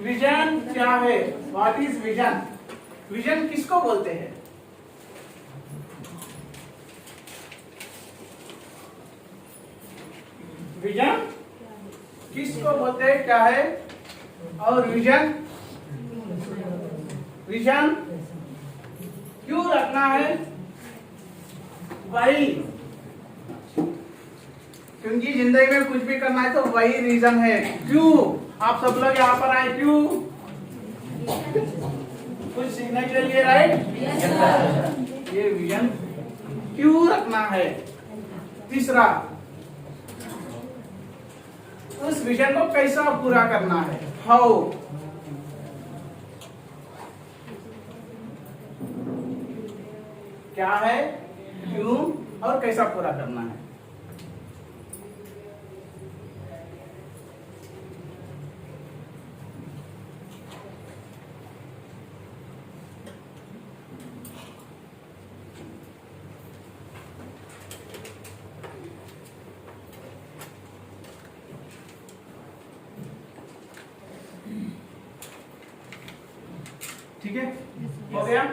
Vision क्या है? What is vision? Vision किसको बोलते हैं? विजन किसको बोलते हैं, क्या है? और विजन विजन क्यों रखना है? वही, क्योंकि जिंदगी में कुछ भी करना है तो वही रीजन है। क्यों आप सब लोग यहाँ पर आए? क्यों? कुछ सीखने के लिए, राइट? ये विजन क्यों रखना है। तीसरा, उस विजन को कैसा पूरा करना है, हाउ। क्या है, क्यों और कैसा पूरा करना है। ठीक है, हो गया?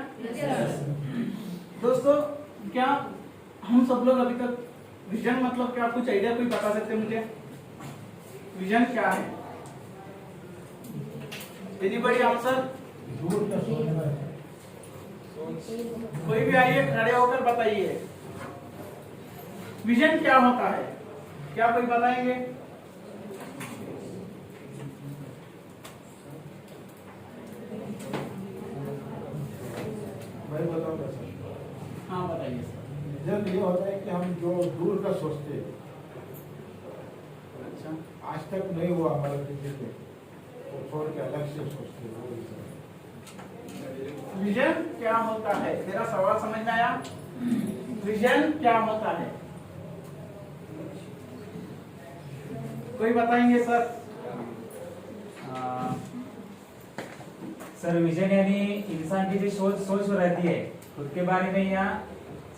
दोस्तों, क्या हम सब लोग अभी तक विजन मतलब क्या, कुछ आइडिया कोई बता सकते हैं मुझे? विजन क्या है? Anybody answer? कोई भी आइए, खड़े होकर बताइए, विजन क्या होता है? क्या कोई बताएंगे? मैं बताऊंगा सर। हाँ बताइए सर। विजन ये होता है कि हम जो दूर का सोचते हैं, अच्छा, आज तक नहीं हुआ हमारे किसी पे, वो छोड़ के अलग से सोचते हैं, वो विजन। विजन क्या होता है? मेरा सवाल समझ में आया? विजन क्या होता है? कोई बताएंगे सर? सर विजन यानी इंसान की जो सोच रहती है खुद के बारे में या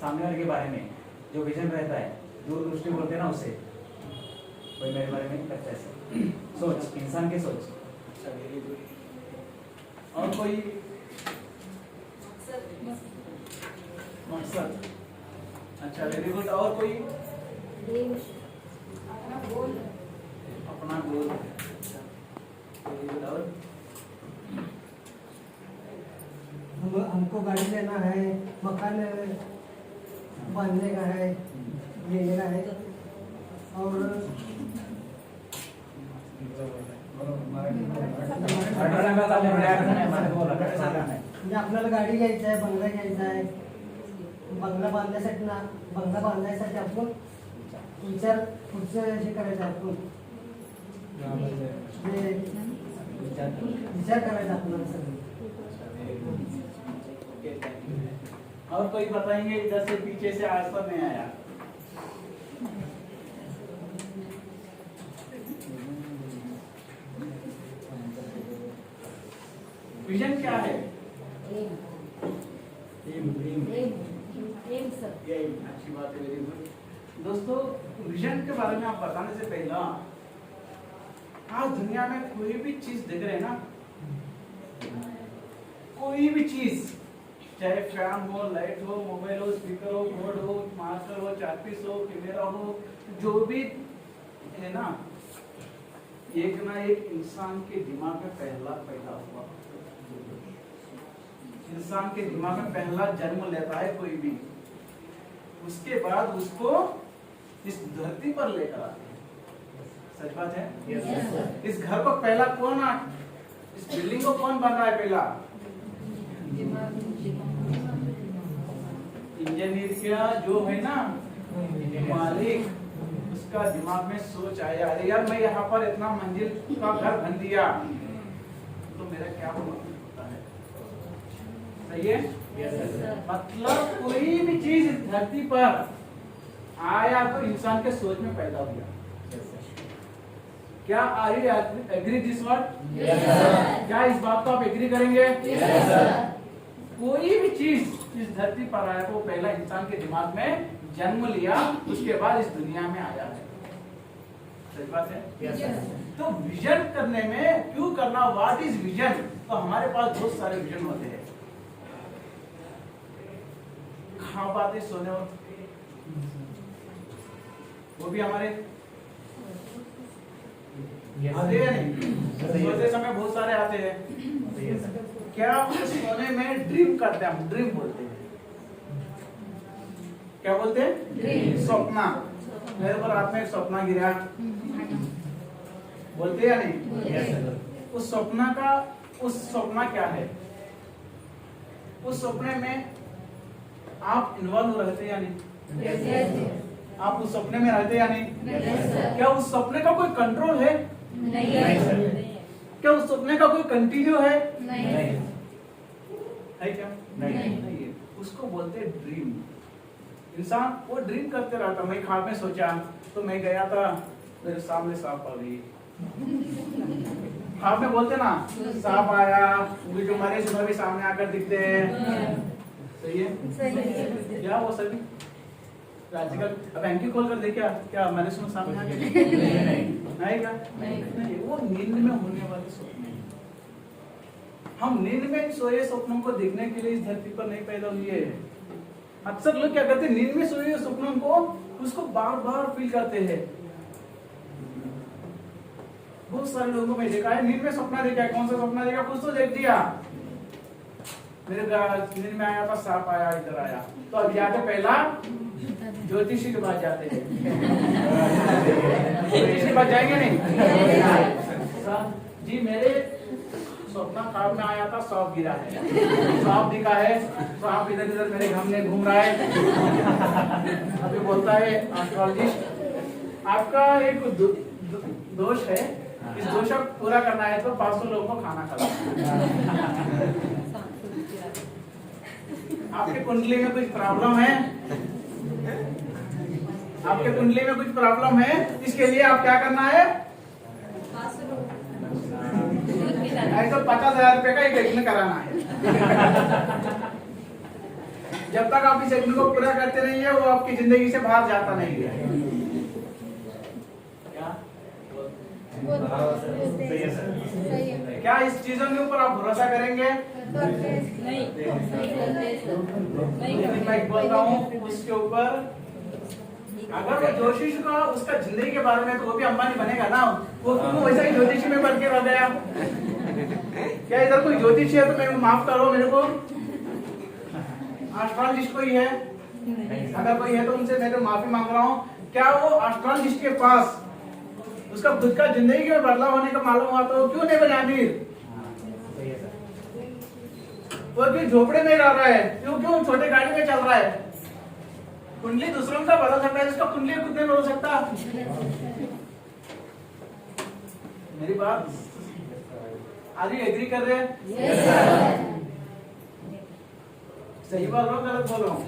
सामने वाले के बारे में, जो विजन रहता है, दूरदृष्टि बोलते हैं ना, उसे कोई मेरे बारे में करता है सर। सोच, इंसान की सोच। अच्छा, वेरी गुड। और कोई? मकसद। अच्छा, वेरी गुड। और कोई? अपना गोल। अच्छा, वेरी गुड। और हमको गाड़ी लेना है, मकान बांधने का है, ये लेना है। और आपल्याला गाडी घ्यायची आहे, बंगला घ्यायचा आहे. बंगला बांधण्यासाठी आपण विचार पुढचं हे करायचं, आपण विचार करायचा आपल्याला सगळं. और कोई बताएंगे? इधर से पीछे से आज तक नहीं आया। विजन क्या है? अच्छी बात है, वेरी गुड। दोस्तों, विजन के बारे में आप बताने से पहले, आज दुनिया में कोई भी चीज देख रहे हैं ना, कोई भी चीज, चाहे फैन हो, लाइट हो, मोबाइल हो, स्पीकर हो, बोर्ड हो, मास्टर हो, चारपीस हो, कैमरा हो, जो भी है ना, एक ना एक इंसान के दिमाग में पहला पैदा हुआ। इंसान के दिमाग में पहला जन्म लेता है कोई भी, उसके बाद उसको इस धरती पर लेकर आते हैं। सच बात है? yes, इस घर को पहला कौन, इस बिल्डिंग को कौन बन रहा है? पहला इंजीनियर क्या जो है ना, मालिक, उसका दिमाग में सोच आया, अरे यार मैं यहाँ पर इतना मंजिल का घर बन दिया तो मेरा क्या होता है। सही है? मतलब कोई भी चीज इस धरती पर आया तो इंसान के सोच में पैदा हुआ। क्या are you agree this word? क्या इस बात को आप एग्री करेंगे? कोई भी चीज इस धरती पर आया तो पहला इंसान के दिमाग में जन्म लिया, उसके बाद इस दुनिया में आया है। सही बात है। Yes, sir. तो विजन करने में क्यों करना, व्हाट इज विजन? तो हमारे पास बहुत सारे विजन होते हैं। खा पाते सोने वक्त, वो भी हमारे आते हैं नहीं? सोते समय बहुत सारे आते हैं। क्या हम सोने में ड्रीम करते हैं? हम ड्रीम बोलते हैं। क्या बोलते हैं? सपना। मेरे ऊपर रात में एक सपना गिरा, बोलते हैं या नहीं? उस सपना क्या है? उस सपने में आप इन्वॉल्व रहते हैं या नहीं? आप उस सपने में रहते हैं या नहीं? क्या उस सपने का कोई कंट्रोल है? क्या उस सपने का कोई कंटिन्यू है? है क्या? नहीं है। उसको बोलते हैं ड्रीम। इंसान वो ड्रीम करते रहता। मैं ख्वाब में सोचा तो मैं गया था, मेरे सामने सांप आ गई। ख्वाब में बोलते ना, सांप आया, मुझे जो मरे सुबह भी सामने आकर दिखते हैं। सही है क्या? वो सभी आजकल अब एंकी खोल कर देखा क्या मैंने सुना सामने आ गया? नहीं क्या? नहीं, वो नींद में होने वाले सपने। हम नींद में सोए सपनों को देखने के लिए इस धरती पर नहीं पैदा हुए। अक्सर लोग क्या करते हैं, नींद में सोए सपनों को उसको बार बार फील करते हैं। बहुत सारे लोगों को मैं देखा है, नींद में सपना देखा है। कौन सा सपना देखा? कुछ तो देख दिया। मेरे नींद में आया था, सांप आया, इधर आया, तो अब जाके पहला ज्योतिषी के पास जाते हैं। ज्योतिषी पास जाएंगे नहीं? जी मेरे सपना ख्वाब में आया था, सांप गिरा है, सांप दिखा है, सांप इधर इधर मेरे घर में घूम रहा है। अभी बोलता है एस्ट्रोलॉजिस्ट, आपका एक दोष है, इस दोष को पूरा करना है तो 500 लोगों को खाना खिलाओ। आपके कुंडली में कुछ प्रॉब्लम है? आपके कुंडली में कुछ प्रॉब्लम है, इसके लिए आप क्या करना है? तो 50,000 रुपए का एक यज्ञ कराना है। जब तक आप इस यज्ञ को पूरा करते नहीं है, वो आपकी जिंदगी से बाहर जाता नहीं है। क्या इस चीजों के ऊपर आप भरोसा करेंगे? मैं बोलता हूँ इसके ऊपर, अगर वो ज्योतिष का उसका जिंदगी के बारे में, तो वो भी अंबानी बनेगा ना। वो क्यों वैसा ही ज्योतिषी में बढ़ के रह गया? क्या इधर कोई ज्योतिषी है तो मेरे को माफ करो, मेरे को एस्ट्रोलॉजिस्ट कोई है? अगर कोई है तो उनसे मैं तो माफी मांग रहा हूँ। क्या वो एस्ट्रोलॉजिस्ट के पास उसका खुद का जिंदगी में बदलाव होने का मालूम हुआ तो क्यों नहीं बने अमीर? वो क्यों झोपड़े में रह रहा है? क्यों छोटे गाड़ी में चल रहा है? कुंडली दूसरों का बदल सकता है, जिसका कुंडली खुद नहीं बदल सकता। मेरी बात आज ही एग्री कर रहे हैं? सही बोल रहा हूँ, गलत बोल रहा हूँ?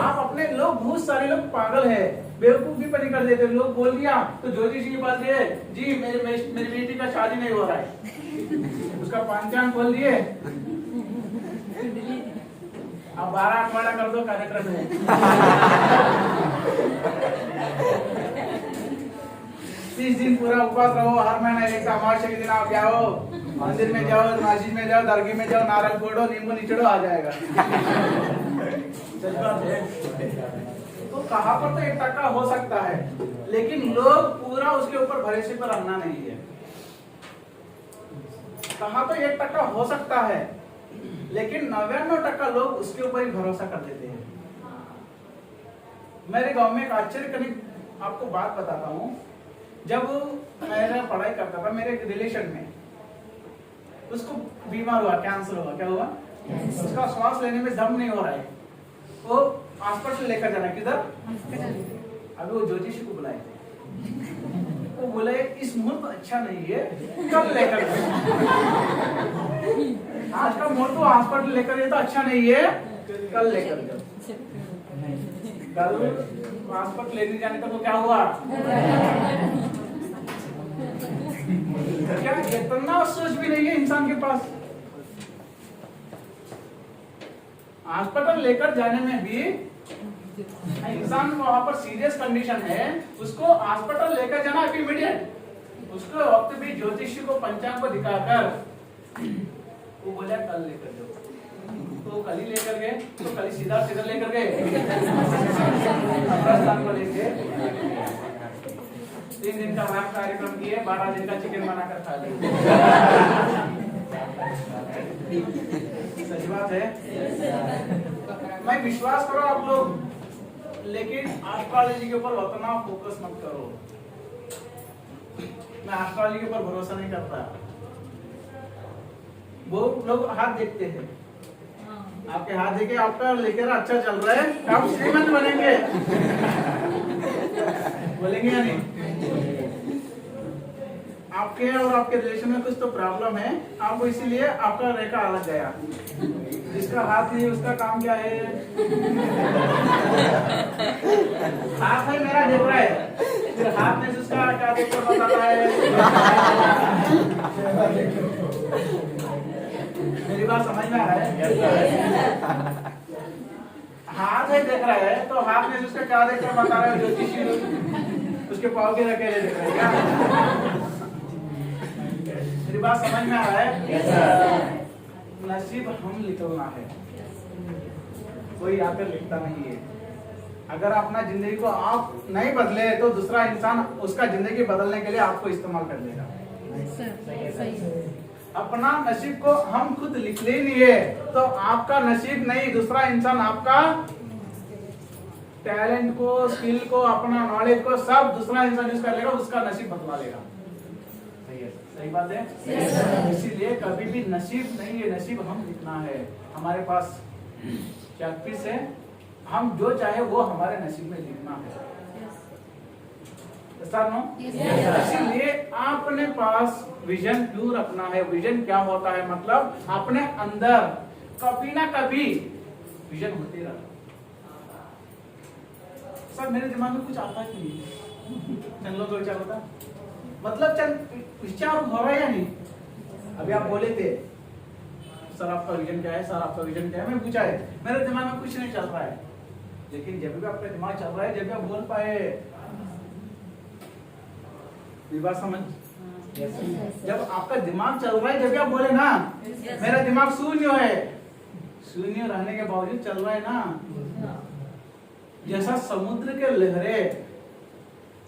आप अपने लोग, बहुत सारे लोग पागल है, बेवकूफी पर कर देते। लोग बोल दिया तो ज्योतिषी के पास गए, जी मेरी बेटी का शादी नहीं हो रहा है, उसका पंचांग खोल दिए, अब 12 अठवाड़ा कर दो कार्यक्रम में। 30 दिन पूरा उपवास रहो, हर महीने एक अमावस्या के दिन आप जाओ, मंदिर में जाओ, मस्जिद में जाओ, दरगाह में जाओ, नारियल फोड़ो, नींबू निचड़ो, आ जाएगा। तो कहाँ पर तो 1% हो सकता है, लेकिन लोग पूरा उसके ऊपर भरोसे पर रहना नहीं है। कहाँ तो 1% हो सकता है, लेकिन 99% लोग उसके ऊपर ही भरोसा कर देते हैं। मेरे गांव में एक आश्चर्यजनक आपको बात बताता हूँ। जब मैं पढ़ाई करता था, मेरे रिलेशन में उसको बीमार हुआ, कैंसर हुआ। क्या हुआ? उसका श्वास लेने में दम नहीं हो रहा है, वो हॉस्पिटल लेकर जाना। किधर? अभी वो ज्योतिषी को बुलाए थे, वो बोले इस मुहूर्त अच्छा नहीं है, कल लेकर आज का मुहूर्त हॉस्पिटल लेकर ये तो अच्छा नहीं है, कल लेकर जाओ। कल हॉस्पिटल लेने जाने तक वो क्या हुआ? क्या इतना सोच भी नहीं है इंसान के पास? हॉस्पिटल लेकर जाने में भी इंसान वहां पर सीरियस कंडीशन है, उसको हॉस्पिटल लेकर जाना इमीडिएट। उसको वक्त भी ज्योतिषी को पंचांग को दिखाकर वो बोला कल लेकर जाओ, तो कल ही लेकर गए, तो कल सीधा लेकर गए कब्रिस्तान को लेके 3 दिन का रात कार्यक्रम किए, 12 दिन का चिकन बनाकर खा लिए। सही बात है। मैं विश्वास करो आप लोग, लेकिन एस्ट्रोलॉजी के ऊपर उतना फोकस मत करो। मैं एस्ट्रोलॉजी के ऊपर भरोसा नहीं करता। वो लोग हाथ देखते हैं, आपके हाथ देखे आपका लेकर अच्छा चल रहा है, आप श्रीमंत बनेंगे। बोलेंगे या नहीं? आपके और आपके रिलेशन में कुछ तो प्रॉब्लम है, आपको इसीलिए आपका रेखा अलग गया। जिसका हाथ नहीं उसका काम क्या है? हाथ है मेरा देख रहा है, फिर हाथ में उसका क्या देखकर बताता है? मेरी बात समझ में आ रहा है? हाथ है देख रहा है, तो हाथ में उसका क्या देखकर बता रहा है? ज्योतिषी उसके पाव के रखे देख रहे हैं क्या? मेरी बात समझ में आ रहा है? नसीब हम लिखना है, कोई आकर लिखता नहीं है। अगर अपना जिंदगी को आप नहीं बदले तो दूसरा इंसान उसका जिंदगी बदलने के लिए आपको इस्तेमाल कर लेगा। अपना नसीब को हम खुद लिख ले नहीं है, तो आपका नसीब नहीं, दूसरा इंसान आपका टैलेंट को, स्किल को, अपना नॉलेज को सब दूसरा इंसान यूज कर लेगा, उसका नसीब बदला लेगा। सही बात है? इसीलिए कभी भी नसीब नहीं है, नसीब हम लिखना है। हमारे पास शक्ति है, हम जो चाहे वो हमारे नसीब में लिखना है। इसीलिए अपने पास विजन क्यों रखना है? विजन क्या होता है? मतलब अपने अंदर कभी ना कभी विजन होते रहता। सर मेरे दिमाग में कुछ आता ही नहीं, चल लो दो विचार होता, मतलब चल विचार हो रहा है या नहीं? अभी आप बोले थे सर आपका विजन क्या है, सर आपका विजन क्या है, मैं पूछा है, मेरे दिमाग में कुछ नहीं चल रहा है। लेकिन जब भी आपका दिमाग चल रहा है, जब भी आप बोल पाए, बात समझ? जब आपका दिमाग चल रहा है, जब भी आप बोले ना मेरा दिमाग शून्य है, शून्य रहने के बावजूद चल रहा है ना। जैसा समुद्र के लहरें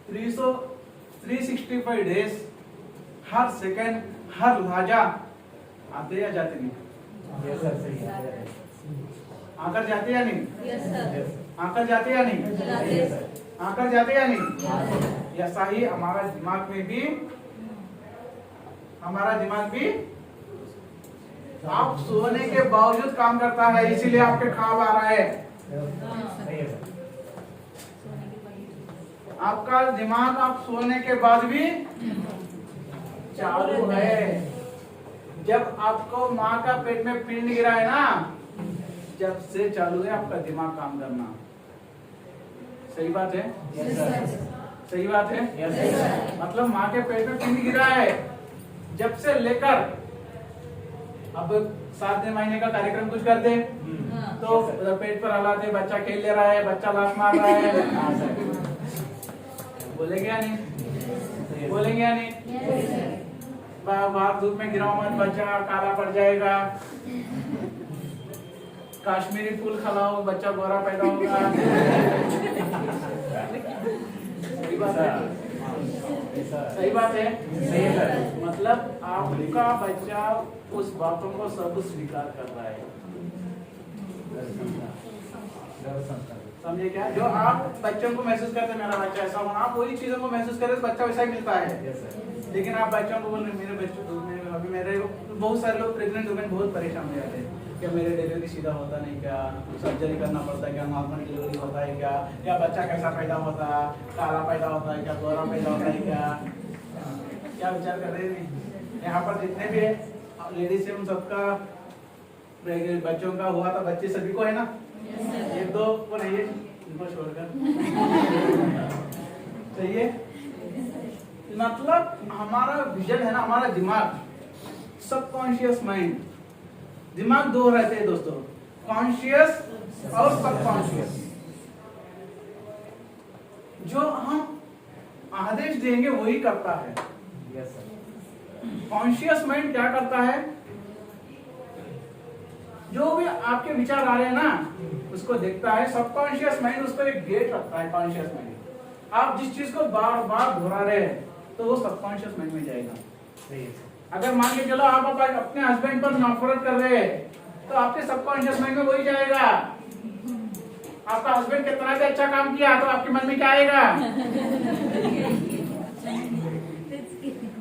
365 डेज, हर सेकंड, हर लहजा आते या जाते नहीं? आकर जाते या नहीं? आकर जाते या नहीं? आकर जाते या नहीं? ऐसा ही हमारा दिमाग भी आप सोने के बावजूद काम करता है, इसीलिए आपके ख्वाब आ रहा है। आपका दिमाग आप सोने के बाद भी चालू है। जब आपको माँ का पेट में पिंड गिरा है ना, जब से चालू है आपका दिमाग काम करना। सही बात है? सही बात है? मतलब माँ के पेट में पिंड गिरा है, जब से लेकर अब 7 महीने का कार्यक्रम कुछ करते तो पेट पर हलाते, बच्चा खेल ले रहा है, बच्चा लात मार रहा है, बोलेंगे या नहीं? बोलेंगे या नहीं? बाहर धूप में गिराओ मत, बच्चा काला पड़ जाएगा। काश्मीरी फूल खिलाओ, बच्चा गोरा पैदा होगा। सही बात है? सही बात है? मतलब आपका बच्चा उस बातों को सब स्वीकार कर रहा है। समझे क्या? जो आप बच्चों को महसूस करते हैं मेरा बच्चा ऐसा होना, आप वही चीजों को महसूस करें तो बच्चा वैसा ही मिलता है। लेकिन आप बच्चों को बोल रहे मेरे बच्चों, अभी मेरे बहुत सारे लोग प्रेग्नेंट वुमेन बहुत परेशान हो जाते हैं, क्या मेरे डिलीवरी सीधा होता नहीं, क्या सर्जरी करना पड़ता है, क्या नॉर्मल डिलीवरी होता है क्या, या बच्चा कैसा पैदा होता है, काला पैदा होता है क्या, गोरा पैदा होता है क्या विचार कर रहे हैं? यहाँ पर जितने भी लेडीज है उन सबका बच्चों का हुआ था, बच्चे सभी को है ना, एक दो को नहीं है, इनको छोड़कर चाहिए। मतलब हमारा विजन है ना, हमारा दिमाग, सबकॉन्शियस माइंड, दिमाग दो रहते हैं दोस्तों, कॉन्शियस और सबकॉन्शियस। जो हम आदेश देंगे वही करता है। Yes sir. कॉन्शियस माइंड क्या करता है, जो भी आपके विचार आ रहे हैं ना उसको देखता है। सबकॉन्शियस माइंड उस पर एक गेट रखता है। कॉन्शियस माइंड आप जिस चीज को बार बार दोहरा रहे हैं तो वो सबकॉन्शियस माइंड में जाएगा। सही है सर। अगर मान के चलो आप अपने हस्बैंड पर नफरत कर रहे हैं तो आपके सबकॉन्शियस माइंड में वही जाएगा। आपका हस्बैंड कितना भी अच्छा काम किया तो आपके मन में क्या आएगा?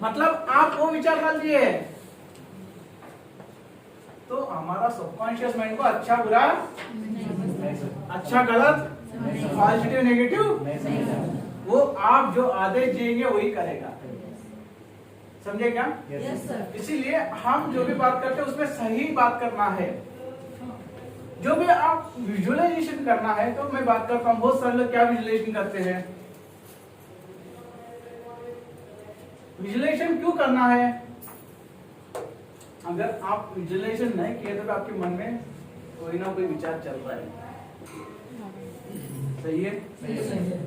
मतलब आप वो विचार डाल दिए। तो हमारा सबकॉन्शियस माइंड को अच्छा बुरा, नहीं सर। अच्छा गलत, पॉजिटिव नेगेटिव, नहीं सर। वो आप जो आदेश देंगे वही करेगा। समझे क्या? Yes sir. इसीलिए हम जो भी बात करते हैं उसमें सही बात करना है। जो भी आप विजुअलाइजेशन करना है तो मैं बात करता हूँ, बहुत सारे लोग क्या विजुअलाइजेशन करते हैं। विजुअलाइजेशन क्यों करना है? अगर आप विजुअलाइजेशन नहीं किए तो आपके मन में कोई ना कोई विचार चल रहा है। सही है? सही है।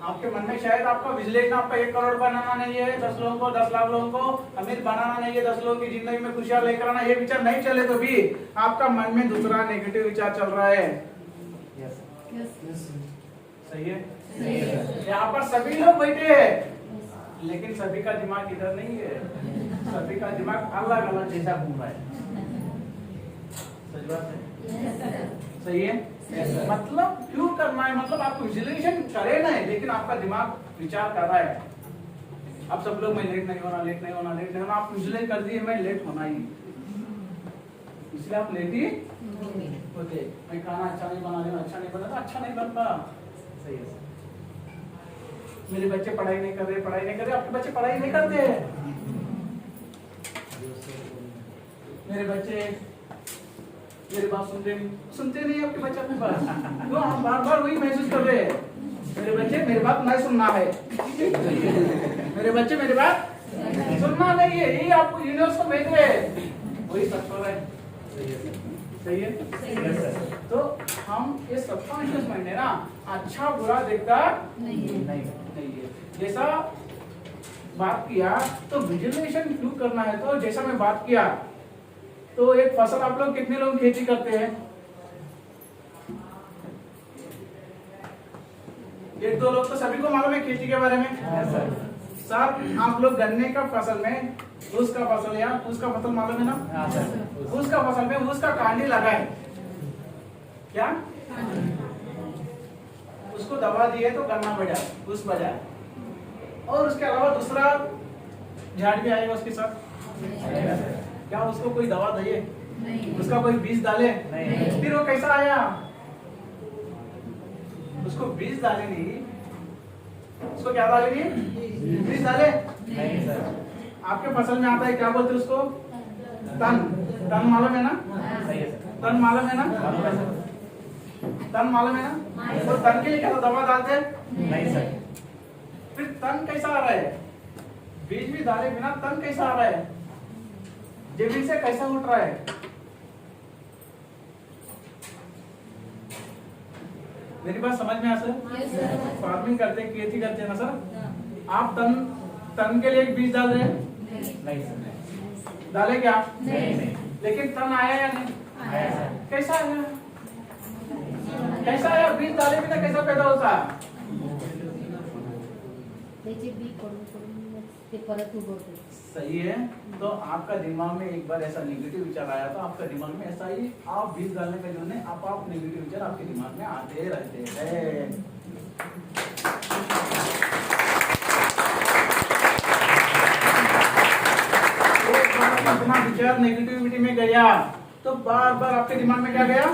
आपके मन में शायद आपका विजुअलाइजेशन आपका 1 करोड़ बनाना नहीं है, 10 लोगों को, 10 लाख लोगों को अमीर बनाना नहीं है, 10 लोगों की जिंदगी में खुशियां लेकर आना, ये विचार नहीं चले तो भी आपका मन में दूसरा नेगेटिव विचार चल रहा है। Yes sir. सही है? सही है सर। यहाँ पर सभी लोग बैठे हैं लेकिन सभी का दिमाग इधर नहीं है। सभी का दिमाग अलग अलग जैसा घूम रहा है। सही बात है? सही है? मतलब क्यों करना है? मतलब आप विजुअलाइजेशन करे ना है लेकिन आपका दिमाग विचार कर रहा है। अब सब लोग मैं लेट नहीं होना, लेट नहीं होना, लेट नहीं होना, आप विजुअलाइज कर दिए मैं लेट होना ही, इसलिए आप लेट ही होते। मैं खाना अच्छा नहीं बना रहा, अच्छा नहीं बना तो अच्छा नहीं बनता। सही है सर। मेरे बच्चे पढ़ाई नहीं कर रहे, पढ़ाई नहीं कर रहे, आपके बच्चे पढ़ाई नहीं करते। मेरे बच्चे मेरी बात सुनते नहीं आपके बच्चे अपनी बात। तो हम बार बार वही महसूस कर रहे हैं, मेरे बच्चे मेरी बात नहीं सुनना है, मेरे बच्चे मेरी बात सुनना नहीं है, यही आपको यूनिवर्स को भेज रहे हैं, वही सच हो रहा है। सही है? Yes sir. तो हम ये सबकॉन्शियस माइंड है ना, अच्छा बुरा देखता नहीं है। जैसा बात किया तो विजुअलाइजेशन क्यों करना है? तो जैसा मैं बात किया तो एक फसल आप लोग कितने लोग खेती करते हैं? 1-2 लोग तो सभी को मालूम है खेती के बारे में। Yes sir. सर आप लोग गन्ने का फसल में उसका फसल या उसका फसल मालूम है ना? हाँ सर। उसका फसल में उसका कांडी लगा है क्या? उसको दवा दी है तो गन्ना बढ़ा, उस बजा, और उसके अलावा दूसरा झाड़ भी आएगा उसके साथ। क्या उसको कोई दवा दिए? उसका कोई बीज डाले? नहीं। फिर वो कैसा आया? उसको बीज डाले नहीं, उसको क्या डाले नहीं? बीज डाले नहीं सर। आपके फसल में आता है, क्या बोलते हैं उसको? तन। तन मालूम है ना? सही है सर। तन मालूम है ना? मालूम है सर। तन मालूम है ना? तो तन के लिए क्या दवा डालते हैं? नहीं सर। फिर तन कैसा आ रहा है? बीज भी डाले बिना तन कैसा आ रहा है? जमीन से कैसा उठ रहा है? मेरी बात समझ में आ सर? फार्मिंग करते हैं, खेती करते हैं ना सर? आप तन के लिए एक बीज डाल रहे हैं? नहीं सर। डाले क्या? नहीं। लेकिन तन आया या नहीं? आया सर। कैसा आया? कैसा आया? बीज डाले बिना कैसा पैदा होता? त्याचे बी पडून ते परत उगवते. सही है? तो आपका दिमाग में एक बार ऐसा नेगेटिव विचार आया तो आपका दिमाग में ऐसा ही आप बीज डालने के लिए आप नेगेटिव विचार आपके दिमाग में आते रहते हैं। एक बार अपना विचार नेगेटिविटी में गया तो बार बार आपके दिमाग में क्या गया?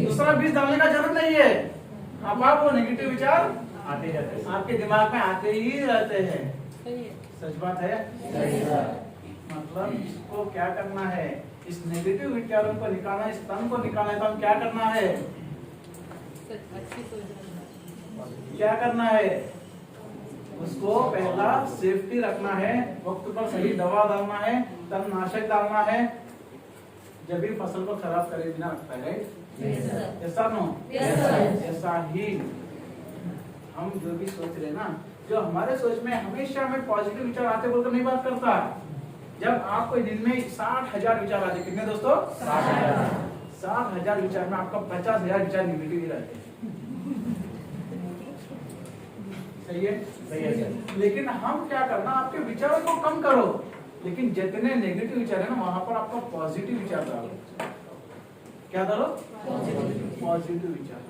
दूसरा बीज डालने का जरूरत नहीं है, अब आप वो नेगेटिव विचार आते जाते हैं। आपके दिमाग में आते ही रहते हैं। सच बात है? मतलब इसको क्या करना है? इस नेगेटिव विचारों को निकालना, इस तन को निकालना है तो हम क्या करना है? क्या करना है? उसको पहला सेफ्टी रखना है, वक्त पर सही दवा डालना है, तणनाशक डालना है, जब भी फसल को खराब करे बिना रखता है। ऐसा नो? ऐसा ही हम जो भी सोच रहे हैं ना, जो हमारे सोच में हमेशा हमें पॉजिटिव विचार आते बोलकर नहीं बात करता। जब आपको दिन में 60,000 विचार आते, कितने दोस्तों? 60,000 विचार में आपका 50,000 विचार निगेटिव ही रहते हैं। सही है? सही है सर। लेकिन हम क्या करना, आपके विचारों को कम करो, लेकिन जितने नेगेटिव विचार है ना वहां पर आपका पॉजिटिव विचार डालो। क्या डालो? पॉजिटिव विचार।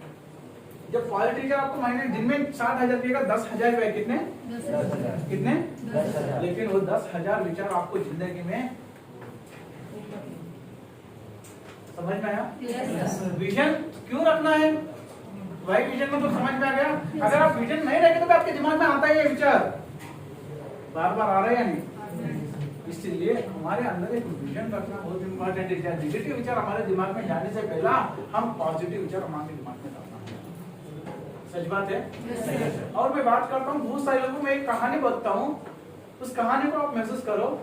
जब पॉजिटिव विचार आपको महीने दिन में 60,000 पिएगा, 10,000 रुपए कितने? 10,000। कितने? 10,000। लेकिन वो 10,000 विचार आपको जिंदगी में समझ में आया? विजन क्यों रखना है? वही विजन में तो समझ में आ गया। अगर आप विजन नहीं रखेंगे तो आपके दिमाग में आता ही है विचार, बार बार आ रहे हैं नहीं। इसलिए हमारे अंदर एक विजन रखना बहुत इंपॉर्टेंट है। नेगेटिव विचार हमारे दिमाग में जाने से पहला हम पॉजिटिव विचार हमारे दिमाग में डालना है। सच बात है। और मैं बात करता हूँ बहुत सारे लोगों को, मैं एक कहानी बताता हूँ, उस कहानी को आप महसूस करो।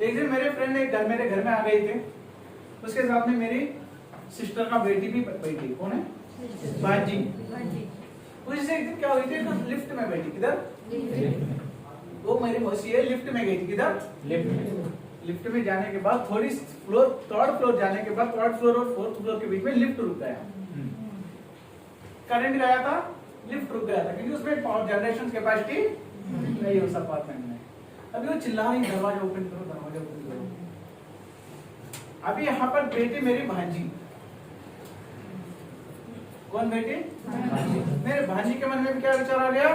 एक दिन मेरे फ्रेंड मेरे घर में आ गए थे, उसके साथ में मेरी सिस्टर का बेटी भी बैठी। कौन है? बाजी। उससे एक दिन क्या हुई थी, तो लिफ्ट में बैठी। किधर? वो मेरी मौसी है, लिफ्ट में गई थी। किधर? लिफ्ट में जाने के बाद थोड़ी फ्लोर, थर्ड फ्लोर जाने के बाद, थर्ड फ्लोर और फोर्थ फ्लोर के बीच में लिफ्ट रुक गया। करंट गया था, लिफ्ट रुक गया था, क्योंकि उसमें पावर जनरेशन कैपेसिटी नहीं उस अपार्टमेंट में। अभी वो चिल्ला रही, दरवाजा ओपन करो, दरवाजा ओपन करो। अभी यहाँ पर बेटी मेरी भांजी। कौन बेटी? मेरे भांजी के मन में भी क्या विचार आ गया,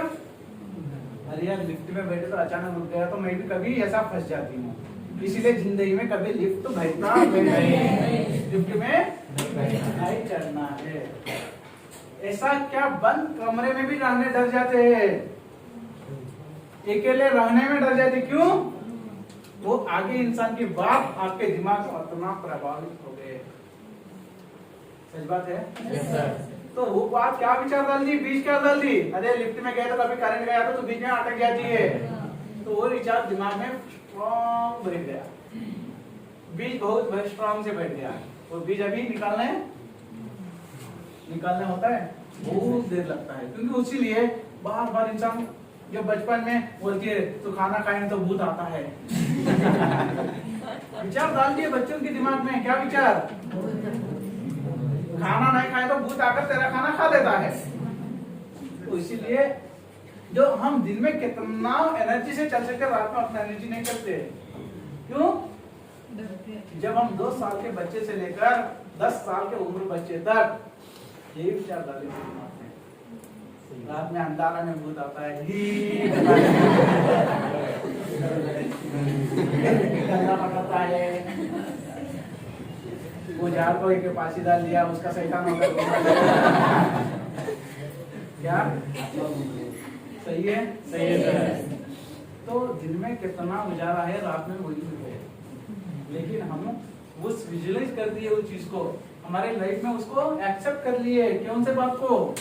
अरे यार लिफ्ट में बैठे तो अचानक रुक गया तो मैं भी कभी ऐसा फंस जाती हूँ, इसीलिए जिंदगी में कभी लिफ्ट बैठना नहीं, लिफ्ट में नहीं चढ़ना है। ऐसा क्या बंद कमरे में भी रहने डर जाते हैं, अकेले रहने में डर जाते। क्यों? वो आगे इंसान की बात आपके दिमाग को इतना प्रभावित हो गए। सच बात है। Yes sir. तो वो बात क्या विचार डाल दी, बीज क्या डाल दी, अरे लिफ्ट में गया तो कभी करंट गया तो बीच में अटक जाती है। तो वो विचार दिमाग में स्ट्रॉन्ग बैठ गया, बीज बहुत स्ट्रॉन्ग से बैठ गया। वो बीज अभी निकालने होता है बहुत देर लगता है, क्योंकि उसी लिए बार बार इंसान जब बचपन में बोलती है तो खाना खाएं तो भूत आता है। विचार डाल दिए बच्चों के दिमाग में, क्या विचार, खाना नहीं खाए तो भूत आकर तेरा खाना खा लेता है। तो इसीलिए जो हम दिन में कितना एनर्जी से चल सकते, रात में अपना एनर्जी नहीं करते। क्यों? जब हम 2 साल के बच्चे से लेकर 10 साल के उम्र बच्चे तक यही विचार डाले दिमाग में, रात में अंधारा में भूत आता है, गल्ला पकड़ता है, वो झाड़ को एक पासी डाल दिया, उसका शैतान होकर क्या सही है? सही है सर। तो दिन में कितना उजाला है, रात में वही है। लेकिन हम उस विजुअलाइज कर दिए उस चीज को, हमारे लाइफ में उसको एक्सेप्ट कर लिए। कौन से बात को?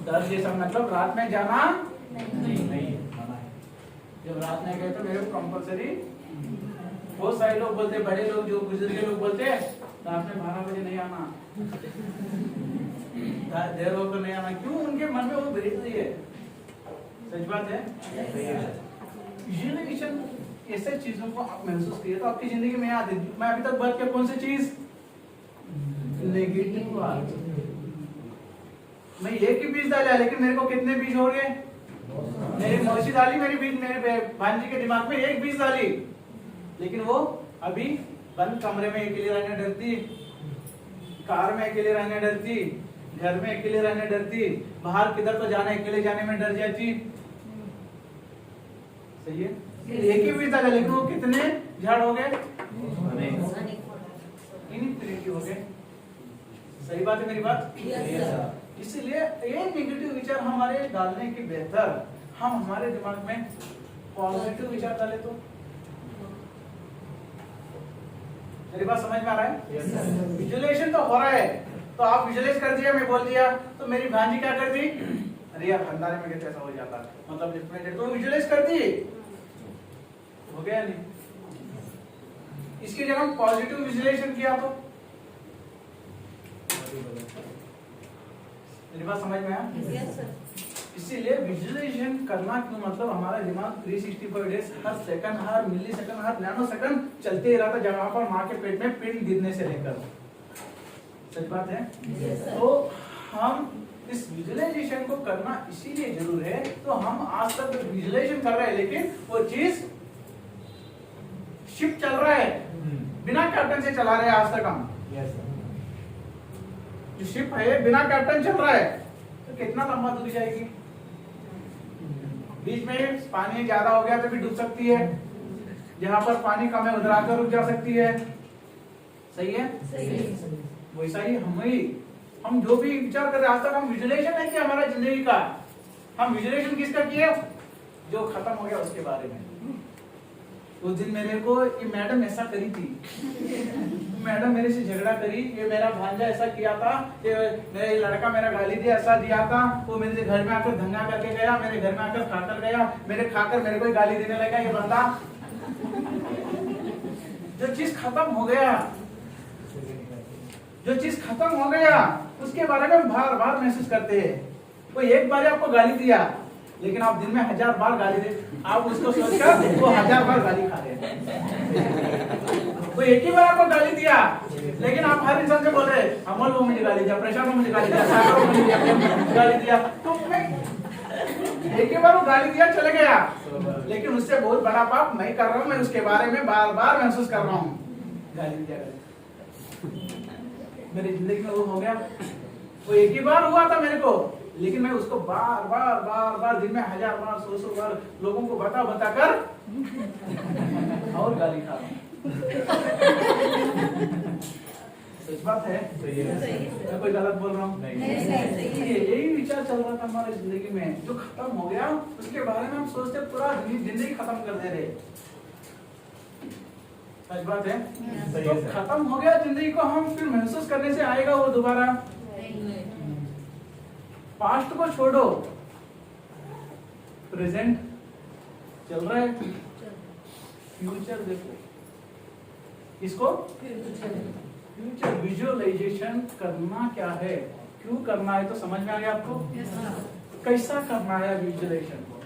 डर जैसा, मतलब रात में जाना नहीं। जब रात में गए तो मेरे कंपल्सरी, बहुत सारे लोग बोलते, बड़े लोग जो बुजुर्ग लोग बोलते रात में 12 बजे नहीं आना, देर होकर नहीं आना। क्यों? उनके मन में वो बैठ रही है। सच बात है। विजुअलाइजेशन ऐसे चीजों को आप महसूस किए तो आपकी जिंदगी में याद है। मैं अभी तक बात किया कौन सी चीज, नेगेटिव बात। मैं एक ही बीज डाला, लेकिन मेरे को कितने बीज हो गए? मेरी मौसी डाली मेरी बीज, मेरे भांजी के दिमाग में एक बीज डाली, लेकिन वो अभी बंद कमरे में अकेले रहने डरती, कार में अकेले रहने डरती, घर में अकेले रहने डरती, बाहर किधर तो जाने अकेले जाने में डर जाती। सही है। एक ही बीज डाला, लेकिन वो कितने झाड़ हो गए? इनफिनिटी हो गए। सही बात है मेरी बात? इसलिए एक नेगेटिव विचार हमारे डालने की बेहतर हम हमारे दिमाग में पॉजिटिव विचार डाले तो। मेरी बात समझ में आ रहा है? विजुअलाइजेशन तो हो रहा है, तो आप विजुअलाइज कर दिया, मैं बोल दिया, तो मेरी भांजी क्या कर दी, अरे यार अंधारे में कैसे ऐसा हो जाता, मतलब लिफ्ट तो विजुअलाइज कर दी, हो गया नहीं। इसकी जगह पॉजिटिव विजुअलाइजेशन किया तो मेरी बात समझ में आया? Yes sir. इसीलिए विजुअलाइजेशन करना क्यों, मतलब हमारा दिमाग 365 डेज हर सेकंड, हर मिली सेकंड, हर नैनो सेकंड चलते ही रहता, जहां पर माँ के पेट में पिंड गिरने से लेकर। सच बात है। Yes sir. तो हम इस विजुअलाइजेशन को करना इसीलिए जरूर है, तो हम आज तक विजुअलाइजेशन कर रहे हैं, लेकिन वो चीज शिप चल रहा है, बिना कैप्टन से चला रहे हैं आज तक हम। जो शिप है बिना कैप्टन चल रहा है, तो कितना लंबा दूरी जाएगी? बीच में पानी ज्यादा हो गया तो भी डूब सकती है, जहां पर पानी कम है उधर आकर रुक जा सकती है। सही है? सही। वैसा ही हम जो भी विचार कर रहे हैं आज तक, हम विजुअलाइजेशन नहीं किया हमारा जिंदगी का। हम विजुअलाइजेशन किसका किया? जो खत्म हो गया उसके बारे में। उस दिन मेरे को ये मैडम ऐसा करी थी, मैडम मेरे से झगड़ा करी, ये मेरा भांजा ऐसा किया था, ये लड़का मेरा गाली दिया, ऐसा दिया था, वो मेरे से घर में आकर दंगा करके गया, मेरे घर में आकर खाकर गया, मेरे खाकर मेरे को ही गाली देने लगा ये बंदा। जो चीज खत्म हो गया, जो चीज खत्म हो गया उसके बारे में हम बार बार महसूस करते हैं। कोई एक बार आपको गाली दिया, लेकिन आप दिन में 1000 बार गाली दे, आप उसको सोचकर वो 1000 बार गाली खा रहे हैं। कोई एक ही बार आपको गाली दिया, लेकिन आप हर इंसान से बोल रहे हैं अमोल वो मुझे गाली दिया, प्रशांत वो मुझे गाली दिया, सागर वो मुझे गाली दिया। तो एक ही बार वो गाली दिया चले गया, लेकिन उससे बहुत बड़ा पाप मैं कर रहा हूँ, मैं उसके बारे में बार बार महसूस कर रहा हूँ। गाली दिया मेरी जिंदगी में वो हो गया, वो एक ही बार हुआ था मेरे को, लेकिन मैं उसको बार बार दिन में 1000 बार 100 बार लोगों को बता कर और गाली खा रहा हूं। सच बात है। मैं कोई गलत बोल रहा हूँ? यही विचार चल रहा था हमारी जिंदगी में। जो खत्म हो गया उसके बारे में हम सोचते पूरा जिंदगी खत्म कर दे रहे। सच बात है। तो खत्म हो गया जिंदगी को हम फिर महसूस करने से आएगा वो दोबारा? पास्ट को छोड़ो, प्रेजेंट चल रहा है, फ्यूचर देखो। इसको फ्यूचर विजुअलाइजेशन करना क्या है, क्यों करना है, तो समझ में आ गया आपको? कैसा करना है विजुअलाइजेशन को?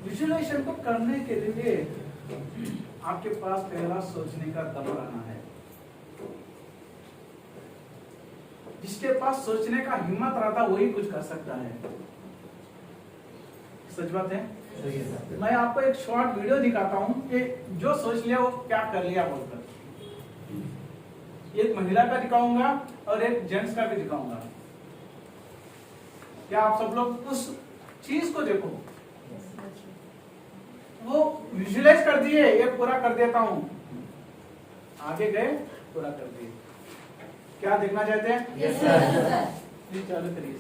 विजुअलाइजेशन को करने के लिए आपके पास पहला सोचने का दम रहना है। जिसके पास सोचने का हिम्मत रहता वही कुछ कर सकता है। सच बात है। मैं आपको एक शॉर्ट वीडियो दिखाता हूं कि जो सोच लिया वो क्या कर लिया बोलकर। एक महिला का दिखाऊंगा और एक जेंट्स का भी दिखाऊंगा। क्या आप सब लोग उस चीज को देखो, वो विजुअलाइज कर दिए, ये पूरा कर देता हूं, आगे गए पूरा कर दिए। क्या देखना चाहते हैं? Yes sir. प्लीज चालू करिए।